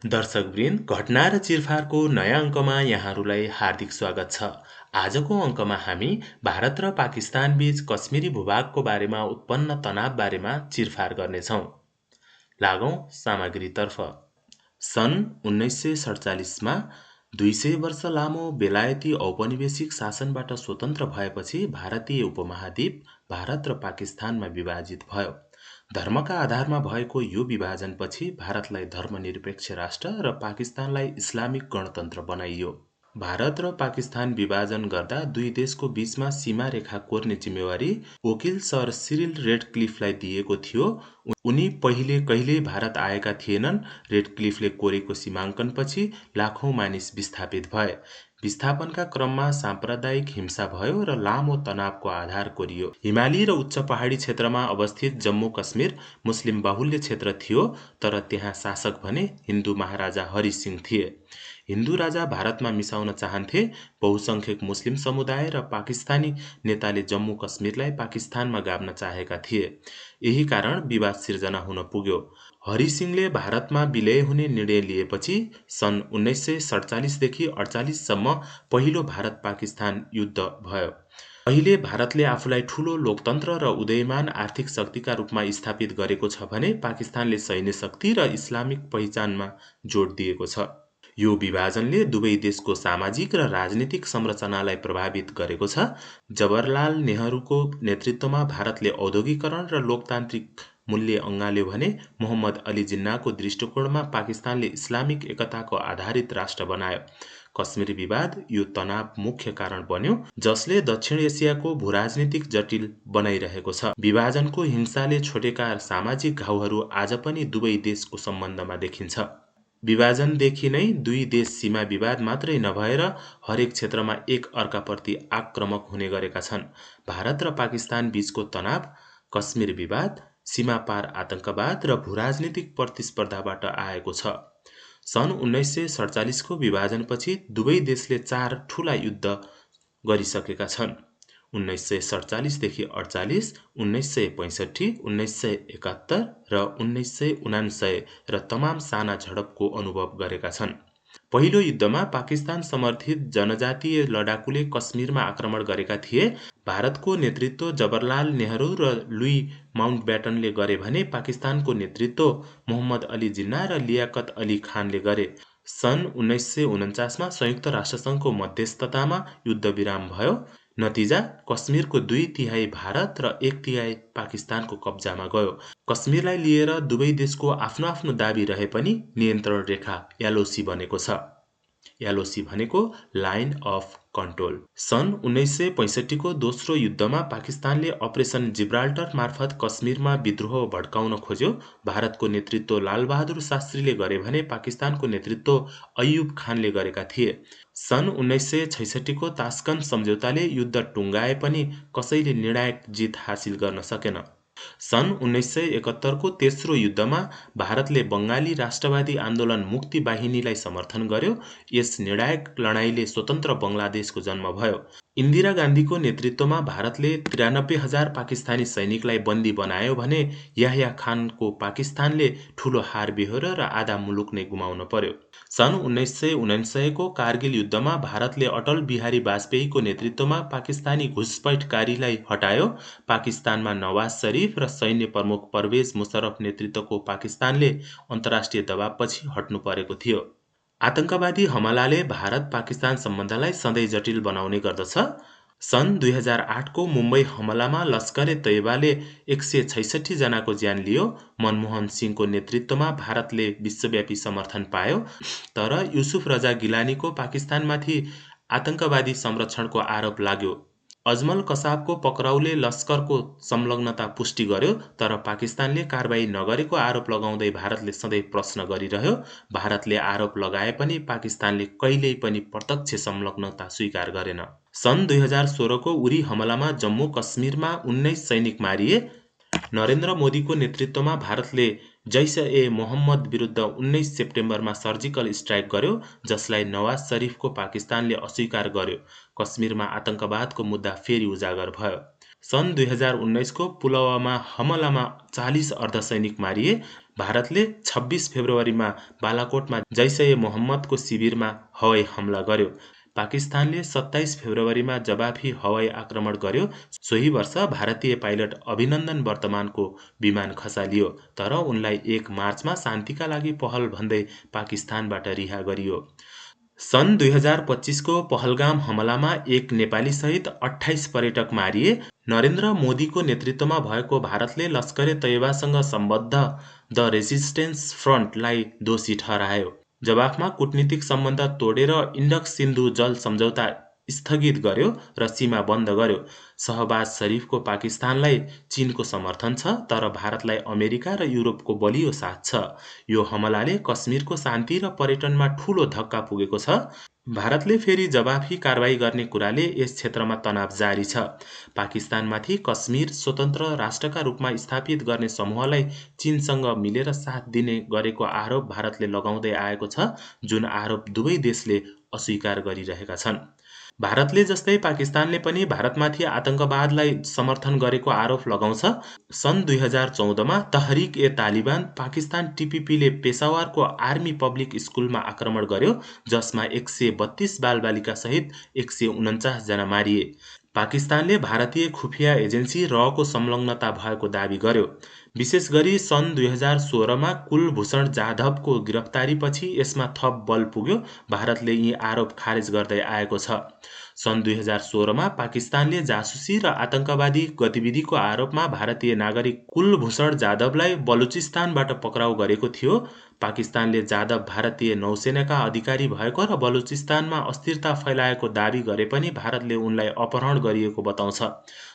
दर्शकवृन्द, घटना र चिरफारको नयाँ अङ्कमा यहाँहरूलाई हार्दिक स्वागत छ। आजको अङ्कमा हामी भारत र पाकिस्तान बीच कश्मीरी भूभागको बारेमा उत्पन्न तनाव बारेमा चिरफार गर्नेछौँ। लागौँ सामग्रीतर्फ। सन् 1947मा 200 वर्ष लामो बेलायती औपनिवेशिक शासनबाट स्वतन्त्र भएपछि भारतीय उपमहाद्वीप भारत र पाकिस्तानमा विभाजित भयो। धर्मका आधारमा भएको यो विभाजनपछि भारतलाई धर्मनिरपेक्ष राष्ट्र र पाकिस्तानलाई इस्लामिक गणतन्त्र बनाइयो। भारत र पाकिस्तान विभाजन गर्दा दुई देशको बीचमा सीमा रेखा कोर्ने जिम्मेवारी वकिल सर सिरिल रेडक्लिफलाई दिएको थियो। उनी पहिले कहिल्यै भारत आएका थिएनन्। रेडक्लिफले कोरेको सीमाङ्कनपछि लाखौं मानिस विस्थापित भए। विस्थापनका क्रममा साम्प्रदायिक हिंसा भयो र लामो तनावको आधार कोरियो। हिमाली र उच्च पहाडी क्षेत्रमा अवस्थित जम्मू कश्मीर मुस्लिम बाहुल्य क्षेत्र थियो, तर त्यहाँ शासक भने हिन्दू महाराजा हरि सिंह थिए। हिन्दू राजा भारतमा मिसाउन चाहन्थे। बहुसंख्यक मुस्लिम समुदाय र पाकिस्तानी नेताले जम्मू कश्मीरलाई पाकिस्तानमा गाभ्न चाहेका थिए। यही कारण विवाद सिर्जना हुन पुग्यो। हरि सिंहले भारतमा विलय हुने निर्णय लिएपछि सन् 1947 देखि 48 सम्म पहिलो भारत पाकिस्तान युद्ध भयो। अहिले भारतले आफूलाई ठूलो लोकतन्त्र र उदयमान आर्थिक शक्तिका रूपमा स्थापित गरेको छ भने पाकिस्तानले सैन्य शक्ति र इस्लामिक पहिचानमा जोड दिएको छ। यो विभाजनले दुवै देशको सामाजिक र राजनीतिक संरचनालाई प्रभावित गरेको छ। जवाहरलाल नेहरूको नेतृत्वमा भारतले औद्योगिकरण र लोकतान्त्रिक मूल्य अँगाल्यो भने मोहम्मद अली जिन्नाको दृष्टिकोणमा पाकिस्तानले इस्लामिक एकताको आधारित राष्ट्र बनायो। कश्मीर विवाद यो तनाव मुख्य कारण बन्यो, जसले दक्षिण एसियाको भूराजनीतिक जटिल बनाइरहेको छ। विभाजनको हिंसाले छोडेका सामाजिक घाउहरू आज पनि दुवै देशको सम्बन्धमा देखिन्छ। विभाजनदेखि नै दुई देश सीमा विवाद मात्रै नभएर हरेक क्षेत्रमा एक अर्काप्रति आक्रामक हुने गरेका छन्। भारत र पाकिस्तान बीचको तनाव, कश्मीर विवाद, सीमापार आतंकवाद र भूराजनीतिक प्रतिस्पर्धाबाट आएको छ। सन् 1947 को विभाजनपछि दुवै देशले 4 ठूला युद्ध गरिसकेका छन्। 1947 देखि 48, 1965, 1971 र 1999 र तमाम साना झडपको अनुभव गरेका छन्। पहिलो युद्धमा पाकिस्तान समर्थित जनजातीय लडाकुले कश्मीरमा आक्रमण गरेका थिए। भारतको नेतृत्व जवाहरलाल नेहरू र लुई माउन्टब्याटनले गरे भने पाकिस्तानको नेतृत्व मोहम्मद अली जिन्ना र लियाकत अली खानले गरे। सन् 1949मा संयुक्त राष्ट्रसङ्घको मध्यस्थतामा युद्धविराम भयो। नतिजा कश्मीरको 2/3 भारत र 1/3 पाकिस्तानको कब्जामा गयो। कश्मीरलाई लिएर दुवै देशको आफ्नो आफ्नो दाबी रहे पनि नियन्त्रण रेखा एलओसी बनेको छ। एलओसी भनेको लाइन अफ कन्ट्रोल। सन् 1965 को दोस्रो युद्धमा पाकिस्तानले अपरेसन जिब्राल्टर मार्फत कश्मीरमा विद्रोह भड्काउन खोज्यो। भारतको नेतृत्व लालबहादुर शास्त्रीले गरे भने पाकिस्तानको नेतृत्व अय्युब खानले गरेका थिए। सन् 1966 को तास्कन्त सम्झौताले युद्ध टुङ्गाए पनि कसैले निर्णायक जित हासिल गर्न सकेन। सन् 1971 को तेस्रो युद्धमा भारतले बङ्गाली राष्ट्रवादी आन्दोलन मुक्ति बाहिनीलाई समर्थन गर्यो। यस निर्णायक लडाईँले स्वतन्त्र बङ्गलादेशको जन्म भयो। इन्दिरा गान्धीको नेतृत्वमा भारतले 93,000 पाकिस्तानी सैनिकलाई बन्दी बनायो भने याह्या खानको पाकिस्तानले ठूलो हार बेहोर्यो र आधा मुलुक नै गुमाउन पर्यो। सन् 1999 को कारगिल युद्धमा भारतले अटल बिहारी वाजपेयीको नेतृत्वमा पाकिस्तानी घुसपैठकारीलाई हटायो। पाकिस्तानमा नवाज शरीफ र सैन्य प्रमुख परवेज मुशर्रफ नेतृत्वको पाकिस्तानले अन्तर्राष्ट्रिय दबावपछि हट्नु परेको थियो। आतंकवादी हमलाले भारत पाकिस्तान सम्बन्धलाई सधैँ जटिल बनाउने गर्दछ। सन् 2008 को मुम्बई हमलामा लस्करे तैयबाले 166 जनाको ज्यान लियो। मनमोहन सिंहको नेतृत्वमा भारतले विश्वव्यापी समर्थन पायो, तर युसुफ रजा गिलानीको पाकिस्तानमाथि आतंकवादी संरक्षणको आरोप लाग्यो। अजमल कसाबको पक्राउले लस्करको संलग्नता पुष्टि गर्यो, तर पाकिस्तानले कारबाही नगरेको आरोप लगाउँदै भारतले सधैँ प्रश्न गरिरह्यो। भारतले आरोप लगाए पनि पाकिस्तानले कहिल्यै पनि प्रत्यक्ष संलग्नता स्वीकार गरेन। सन् 2016 को उरी हमलामा जम्मू कश्मीरमा 19 सैनिक मारिए। नरेन्द्र मोदीको नेतृत्वमा भारतले जैश-ए मोहम्मद विरुद्ध 19 सेप्टेम्बरमा सर्जिकल स्ट्राइक गर्यो, जसलाई नवाज शरीफको पाकिस्तानले अस्वीकार गर्यो। कश्मीरमा आतंकवादको मुद्दा फेरि उजागर भयो। सन् 2019 को पुलवामा हमलामा 40 अर्धसैनिक मारिए। भारतले 26 फेब्रुअरीमा बालाकोटमा जैश-ए मोहम्मदको शिविरमा हवाई हमला गर्यो। पाकिस्तानले 27 फेब्रुअरीमा जवाफी हवाई आक्रमण गर्यो। सोही वर्ष भारतीय पाइलट अभिनन्दन वर्तमानको विमान खसालियो, तर उनलाई 1 मार्चमा शान्तिका लागि पहल भन्दै पाकिस्तानबाट रिहा गरियो। सन् 2025 को पहलगाम हमलामा एक नेपाली सहित 28 पर्यटक मारिए। नरेन्द्र मोदीको नेतृत्वमा भएको भारतले लस्करे तैयबासँग सम्बद्ध द रेजिस्टेन्स फ्रन्टलाई दोषी ठहरायो। जवाफमा कूटनीतिक सम्बन्ध तोडेर इन्डस सिन्धु जल सम्झौता स्थगित गर्यो र सीमा बन्द गर्यो। शहबाज शरीफको पाकिस्तानलाई चीनको समर्थन छ, तर भारतलाई अमेरिका र युरोपको बलियो साथ छ। यो हमलाले कश्मीरको शान्ति र पर्यटनमा ठूलो धक्का पुगेको छ। भारतले फेरि जवाफी कारबाही गर्ने कुराले यस क्षेत्रमा तनाव जारी छ। पाकिस्तानमाथि कश्मीर स्वतन्त्र राष्ट्रका रूपमा स्थापित गर्ने समूहलाई चीनसँग मिलेर साथ दिने गरेको आरोप भारतले लगाउँदै आएको छ, जुन आरोप दुवै देशले अस्वीकार गरिरहेका छन्। भारतले जस्तै पाकिस्तानले पनि भारतमाथि आतंकवादलाई समर्थन गरेको आरोप लगाउँछ। सन् 2014मा तहरिक-ए-तालिबान पाकिस्तान टिपिपीले पेशावरको आर्मी पब्लिक स्कुलमा आक्रमण गर्यो, जसमा 132 बालबालिका सहित 149 जना मारिए। पाकिस्तानले भारतीय खुफिया एजेन्सी रको संलग्नता भएको दाबी गर्यो। विशेष गरी सन् 2016मा कुलभूषण जाधवको गिरफ्तारीपछि यसमा थप बल पुग्यो। भारतले यी आरोप खारेज गर्दै आएको छ। सन् 2016मा पाकिस्तानले जासुसी र आतंकवादी गतिविधिको आरोपमा भारतीय नागरिक कुलभूषण जाधवलाई बलुचिस्तानबाट पक्राउ गरेको थियो। पाकिस्तानले जाधव भारतीय नौसेनाका अधिकारी भएको र बलुचिस्तानमा अस्थिरता फैलाएको दाबी गरे पनि भारतले उनलाई अपहरण गरिएको बताउँछ।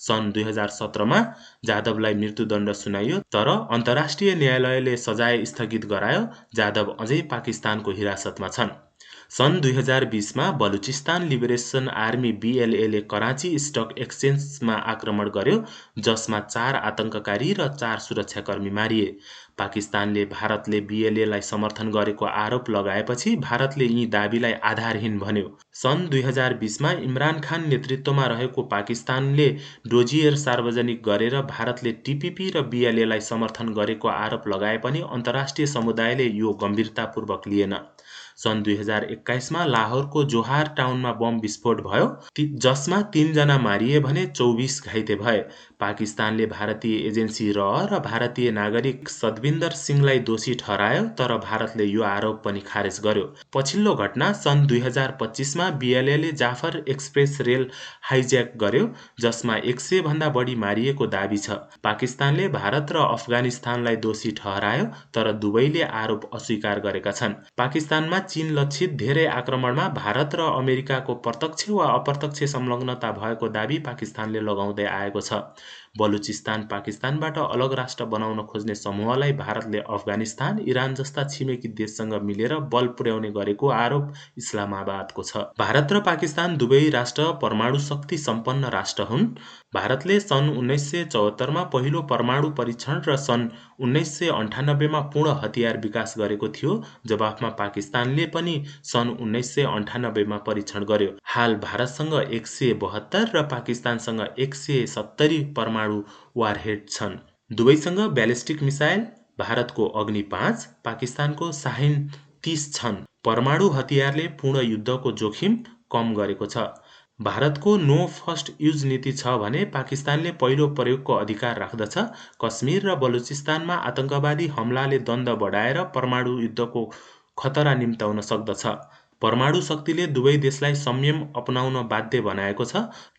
सन् 2017मा जाधवलाई मृत्युदण्ड सुनाइयो, तर अन्तर्राष्ट्रिय न्यायालयले सजाय स्थगित गरायो। जाधव अझै पाकिस्तानको हिरासतमा छन्। सन् 2020मा Balochistan liberation army BLA Karachi stock एक्सचेन्जमा आक्रमण गर्यो, जसमा 4 आतंककारी र 4 सुरक्षाकर्मी मारिए। पाकिस्तानले भारतले BLAलाई समर्थन गरेको आरोप लगाएपछि भारतले यी दाबीलाई आधारहीन भन्यो। सन् 2020मा इमरान खान नेतृत्वमा रहेको पाकिस्तानले डोजियर सार्वजनिक गरेर भारतले टिपिपी र BLAलाई समर्थन गरेको आरोप लगाए पनि अन्तर्राष्ट्रिय समुदायले यो गम्भीरतापूर्वक लिएन। सन् 2021मा लाहोरको जोहार टाउनमा बम विस्फोट भयो, जसमा 3 जना मारिए भने 24 घाइते भए। पाकिस्तानले भारतीय एजेन्सी र भारतीय नागरिक सतविन्दर सिंहलाई दोषी ठहरायो, तर भारतले यो आरोप पनि खारेज गर्यो। पछिल्लो घटना सन् 2025मा BLAले जाफर एक्सप्रेस रेल हाइज्याक गर्यो, जसमा 100 भन्दा बढी मारिएको दाबी छ। पाकिस्तानले भारत र अफगानिस्तानलाई दोषी ठहरायो, तर दुवैले आरोप अस्वीकार गरेका छन्। पाकिस्तानमा चीन लक्षित धेरै आक्रमणमा भारत र अमेरिकाको प्रत्यक्ष वा अप्रत्यक्ष संलग्नता भएको दाबी पाकिस्तानले लगाउँदै आएको छ। बलुचिस्तान पाकिस्तानबाट अलग राष्ट्र बनाउन खोज्ने समूहलाई भारतले अफगानिस्तान, इरान जस्ता छिमेकी देशसँग मिलेर बल पुर्याउने गरेको आरोप इस्लामाबादको छ। भारत र पाकिस्तान दुवै राष्ट्र परमाणु शक्ति सम्पन्न राष्ट्र हुन्। भारतले सन् 1974मा पहिलो परमाणु परीक्षण र सन् 1998मा पूर्ण हतियार विकास गरेको थियो। जवाफमा पाकिस्तानले पनि सन् 1998मा परीक्षण गर्यो। हाल भारतसँग 172 र पाकिस्तानसँग 170 परमाणु वारहेड छन्। दुवैसँग ब्यालिस्टिक मिसाइल, भारतको अग्नि 5, पाकिस्तानको शाहिन 30 छन्। परमाणु हतियारले पूर्ण युद्धको जोखिम कम गरेको छ। भारतको नो फर्स्ट युज नीति छ भने पाकिस्तानले पहिलो प्रयोगको अधिकार राख्दछ। कश्मीर र बलुचिस्तानमा आतंकवादी हमलाले द्वन्द बढाएर परमाणु युद्धको खतरा निम्त्याउन सक्दछ। परमाणु शक्तिले दुवै देशलाई संयम अपनाउन बाध्य बनाएको छ,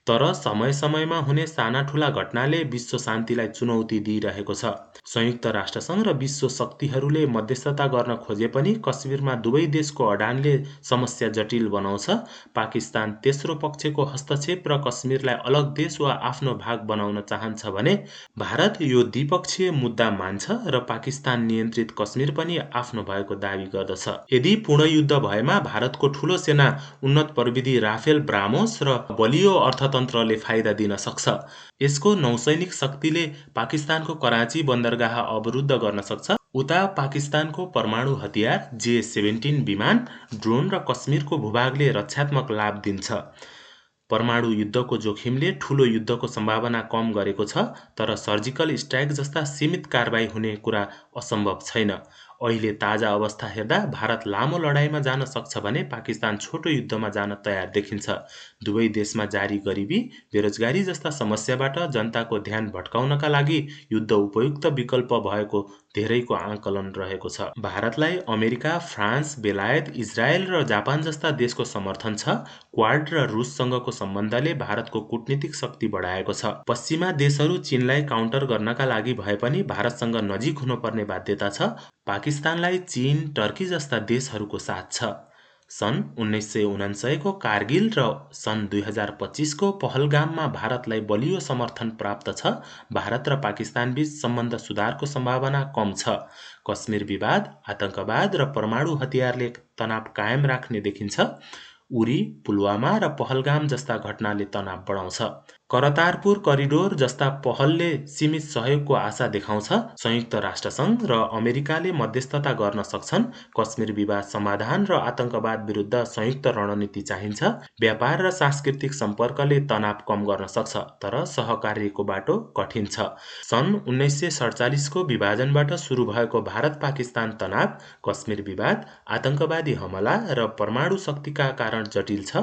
तर समय-समयमा हुने साना ठूला घटनाले विश्व शान्तिलाई चुनौती दिइरहेको छ। संयुक्त राष्ट्रसङ्घ र विश्व शक्तिहरूले मध्यस्थता गर्न खोजे पनि कश्मीरमा दुवै देशको अडानले समस्या जटिल बनाउँछ। पाकिस्तान तेस्रो पक्षको हस्तक्षेप र कश्मीरलाई अलग देश वा आफ्नो भाग बनाउन चाहन्छ भने भारत यो द्विपक्षीय मुद्दा मान्छ र पाकिस्तान नियन्त्रित कश्मीर पनि आफ्नो भएको दाबी गर्दछ। यदि पूर्ण युद्ध भएमा भारतको ठूलो सेना, उन्नत प्रविधि राफेल ब्राह्मोस र बलियो अर्थतन्त्रले फाइदा दिन सक्छ। यसको नौसैनिक शक्तिले पाकिस्तानको कराची बन्दरगाह अवरुद्ध गर्न सक्छ। उता पाकिस्तानको परमाणु हतियार, J-17 विमान, ड्रोन र कश्मीरको भूभागले रक्षात्मक लाभ दिन्छ। परमाणु युद्धको जोखिमले ठूलो युद्धको सम्भावना कम गरेको छ, तर सर्जिकल स्ट्राइक जस्ता सीमित कारबाही हुने कुरा असम्भव छैन। अहिले ताजा अवस्था हेर्दा भारत लामो लडाईँमा जान सक्छ भने पाकिस्तान छोटो युद्धमा जान तयार देखिन्छ। दुवै देशमा जारी गरिबी, बेरोजगारी जस्ता समस्याबाट जनताको ध्यान भट्काउनका लागि युद्ध उपयुक्त विकल्प भएको धेरैको आकलन रहेको छ। भारतलाई अमेरिका, फ्रान्स, बेलायत, इजरायल र जापान जस्ता देशको समर्थन छ। क्वाड र रुससँगको सम्बन्धले भारतको कूटनीतिक शक्ति बढाएको छ। पश्चिमा देशहरू चीनलाई काउन्टर गर्नका लागि भए पनि भारतसँग नजिक हुनुपर्ने बाध्यता छ। पाकिस्तानलाई चीन, टर्की जस्ता देशहरूको साथ छ। सन् 1949 को कारगिल र सन् 2025 को पहलगाममा भारतलाई बलियो समर्थन प्राप्त छ। भारत र पाकिस्तानबीच सम्बन्ध सुधारको सम्भावना कम छ। कश्मीर विवाद, आतंकवाद र परमाणु हतियारले तनाव कायम राख्ने देखिन्छ। उरी, पुलवामा र पहलगाम जस्ता घटनाले तनाव बढाउँछ। करतारपुर करिडोर जस्ता पहलले सीमित सहयोगको आशा देखाउँछ। संयुक्त राष्ट्रसङ्घ र अमेरिकाले मध्यस्थता गर्न सक्छन्। कश्मीर विवाद समाधान र आतंकवाद विरुद्ध संयुक्त रणनीति चाहिन्छ। व्यापार र सांस्कृतिक सम्पर्कले तनाव कम गर्न सक्छ, तर सहकार्यको बाटो कठिन छ। सन् 1947 को विभाजनबाट सुरु भएको भारत-पाकिस्तान तनाव, कश्मीर विवाद, आतंकवादी हमला र परमाणु शक्तिका कारण जटिल छ।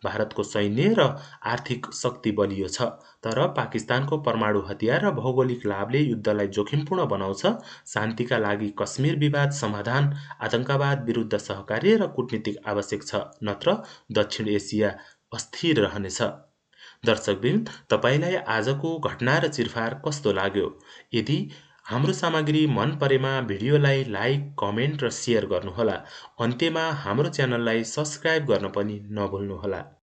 भारतको सैन्य र आर्थिक शक्ति बलियो छ, तर पाकिस्तानको परमाणु हतियार र भौगोलिक लाभले युद्धलाई जोखिमपूर्ण बनाउँछ। शान्तिका लागि कश्मीर विवाद समाधान, आतंकवाद विरुद्ध सहकार्य र कूटनीतिक आवश्यक छ, नत्र दक्षिण एसिया अस्थिर रहनेछ। दर्शकवृन्द, तपाईलाई आजको घटना र चिरफार कस्तो लाग्यो? यदि हाम्रो सामग्री मन परेमा भिडियोलाई लाइक, कमेन्ट र सेयर गर्नुहोला। अन्त्यमा हाम्रो च्यानललाई सब्स्क्राइब गर्न पनि नभुल्नुहोला।